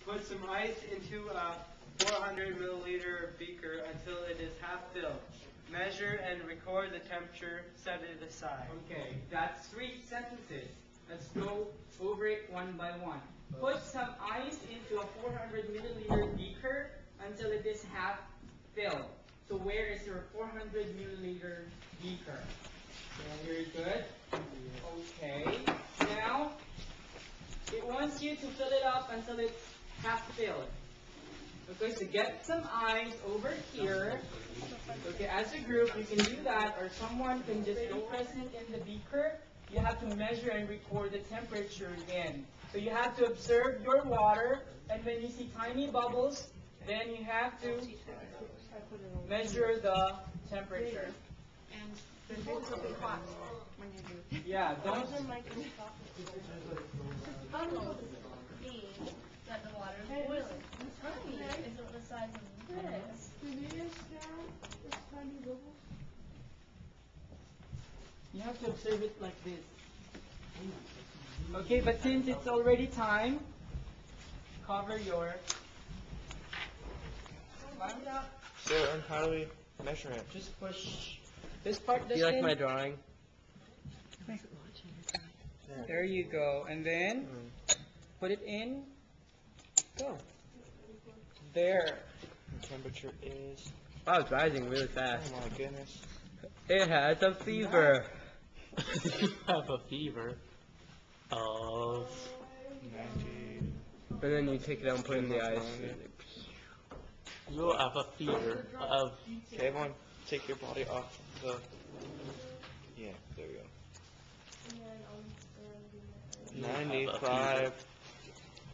Put some ice into a 400 milliliter beaker until it is half filled. Measure and record the temperature, set it aside. Okay, that's 3 sentences. Let's go over it one by one. Put some ice into a 400 milliliter beaker until it is half filled. So where is your 400 milliliter beaker? Very good. Okay, now it wants you to fill it up until it's half filled. Okay, so get some ice over here. Okay, as a group, you can do that, or someone can just be present in the beaker. You have to measure and record the temperature again. So you have to observe your water, and when you see tiny bubbles, then you have to measure the temperature. And the water will be hot when you do. Yeah, don't. How do you see that the water is boiling? Tiny is the size of this. You have to observe it like this. Okay, but since it's already time, cover your. So, and how do we measure it? Just push this part. Do you like my drawing? There you go, and then put it in. Go. There. The temperature is. Wow, it's rising really fast. Oh my goodness. It has a fever. You have a fever of 90. And then you take it out and put it in the ice. you have a fever of Okay, everyone, take your body off the. Yeah, there we go. 95.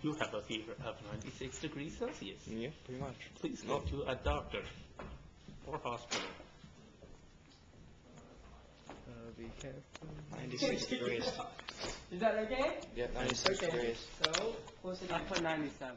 you have a fever of 96 degrees Celsius. Yeah, pretty much. Please go to a doctor or hospital. Be careful. 96 degrees. Is that okay? Yeah, 96 Okay. degrees. So, close it I up. put 97.